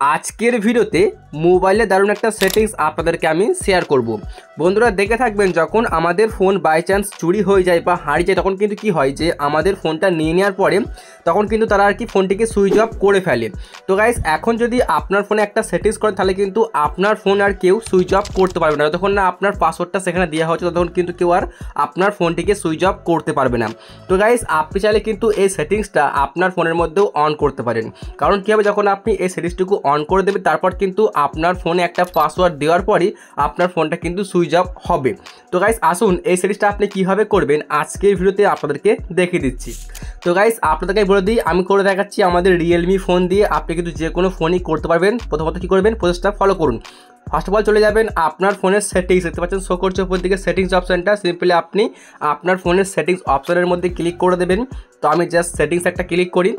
আজকের ভিডিওতে মোবাইলে দারুণ একটা সেটিংস আপনাদেরকে আমি শেয়ার করব। বন্ধুরা দেখে থাকবেন, যখন আমাদের ফোন বাই চান্স চুরি হয়ে যায় বা হারিয়ে যায় তখন কিন্তু কি হয় যে আমাদের ফোনটা নিয়ে নেওয়ার পরে তখন কিন্তু তারা আর কি ফোনটিকে সুইচ অফ করে ফেলে। তো গাইস, এখন যদি আপনার ফোনে একটা সেটিংস করেন তাহলে কিন্তু আপনার ফোন আর কেউ সুইচ অফ করতে পারবে না। যতক্ষণ না আপনার পাসওয়ার্ডটা সেখানে দেওয়া হচ্ছে ততক্ষণ কিন্তু কেউ আর আপনার ফোনটিকে সুইচ অফ করতে পারবে না। তো গাইস, আপনি চাইলে কিন্তু এই সেটিংসটা আপনার ফোনের মধ্যেও অন করতে পারেন। কারণ কী হবে, যখন আপনি এই সেটিংসটুকু অন করে দেবেন তারপর কিন্তু আপনার ফোনে একটা পাসওয়ার্ড দেওয়ার পরই আপনার ফোনটা কিন্তু সুইচ অফ হবে। তো গাইস, আসুন এই সেটিংসটা আপনি কীভাবে করবেন আজকের ভিডিওতে আপনাদেরকে দেখিয়ে দিচ্ছি। তো গাইস, আপনাদেরকে বলে দিই, আমি করে দেখাচ্ছি আমাদের রিয়েলমি ফোন দিয়ে। আপনি কিন্তু যে কোনো ফোনই করতে পারবেন। প্রথমত কী করবেন, প্রসেসটা ফলো করুন। ফার্স্ট অফ অল চলে যাবেন আপনার ফোনের সেটিংস, দেখতে পাচ্ছেন শো করছে উপর দিকে সেটিংস অপশানটা। সিম্পলি আপনি আপনার ফোনের সেটিংস অপশানের মধ্যে ক্লিক করে দেবেন। তো আমি জাস্ট সেটিংস একটা ক্লিক করি।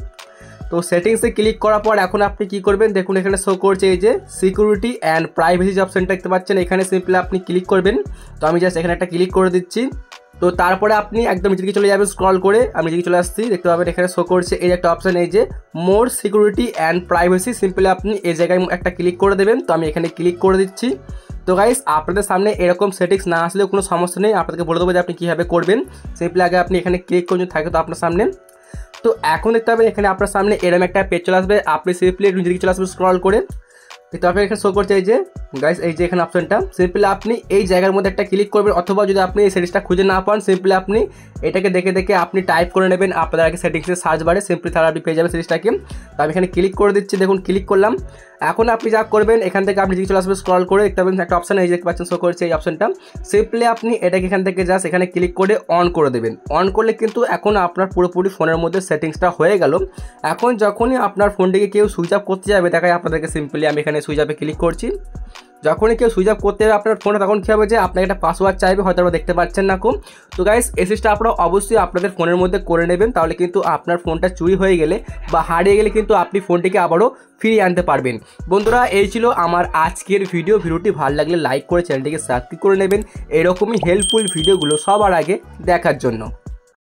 তো সেটিংসে ক্লিক করার পর এখন আপনি কি করবেন, দেখুন এখানে শো করছে এই যে সিকিউরিটি অ্যান্ড প্রাইভেসি যে অপশানটা দেখতে পাচ্ছেন, এখানে সিম্পলি আপনি ক্লিক করবেন। তো আমি জাস্ট এখানে একটা ক্লিক করে দিচ্ছি। তো তারপরে আপনি একদম নিচে দিকে চলে যাবেন, স্ক্রল করে আমি নিচে চলে আসছি। দেখতে পাবেন এখানে শো করছে এই একটা অপশান, এই যে মোর সিকিউরিটি অ্যান্ড প্রাইভেসি। সিম্পলি আপনি এই জায়গায় একটা ক্লিক করে দেবেন। তো আমি এখানে ক্লিক করে দিচ্ছি। তো গাইস, আপনাদের সামনে এরকম সেটিংস না আসলেও কোনো সমস্যা নেই, আপনাদেরকে বলে দেবো যে আপনি কীভাবে করবেন। সিম্পলি আগে আপনি এখানে ক্লিক করুন থাকে তো আপনার সামনে। তো এখন দেখতে পাবেন এখানে আপনার সামনে এরকম একটা পেজ চলে আসবে। আপনি সিম্পলি নিচে দিকে চলে আসবেন স্ক্রল করে। তো আপনি এখানে শো করছে এই যে গাইস, এই যে এখানে অপশনটা, সিম্পলি আপনি এই জায়গার মধ্যে একটা ক্লিক করবেন। অথবা যদি আপনি এই সেটিংসটা খুঁজে না পান, সিম্পলি আপনি এটাকে দেখে দেখে আপনি টাইপ করে নেবেন আপনার আগে সেটিংসের সার্চ বারে। সিম্পলি তাহলে আপনি পেয়ে যাবেন সেটিংসটাকে। তো আমি এখানে ক্লিক করে দিচ্ছি, দেখুন ক্লিক করলাম। এখন আপনি যা করবেন, এখান থেকে আপনি চলে আসবেন স্ক্রল করে, দেখতে পাবেন একটা অপশন এই যে দেখতে পাচ্ছেন শো করছে এই অপশনটা। সিম্পলি আপনি এটাকে এখান থেকে জাস্ট এখানে ক্লিক করে অন করে দেবেন। অন করলে কিন্তু এখন আপনার পুরোপুরি ফোনের মধ্যে সেটিংসটা হয়ে গেল। এখন যখনই আপনার ফোনটিকে কেউ সুইচ অফ করতে যাবে, দেখায় আপনাদেরকে সিম্পলি আমি এখানে সুইচ অফে ক্লিক করছি। যখনই কেউ সুইচ অফ করতে হবে আপনার ফোনে, তখন কী হবে যে আপনাকে একটা পাসওয়ার্ড চাইবে, হয়তো আপনারা দেখতে পাচ্ছেন না কম। তো গাইস, এই সিস্টেমটা আপনারা অবশ্যই আপনাদের ফোনের মধ্যে করে নেবেন, তাহলে কিন্তু আপনার ফোনটা চুরি হয়ে গেলে বা হারিয়ে গেলে কিন্তু আপনি ফোনটিকে আবারও ফিরিয়ে আনতে পারবেন। বন্ধুরা, এই ছিল আমার আজকের ভিডিওটি ভালো লাগলে লাইক করে চ্যানেলটিকে সাবস্ক্রাইব করে নেবেন এরকমই হেল্পফুল ভিডিওগুলো সবার আগে দেখার জন্য।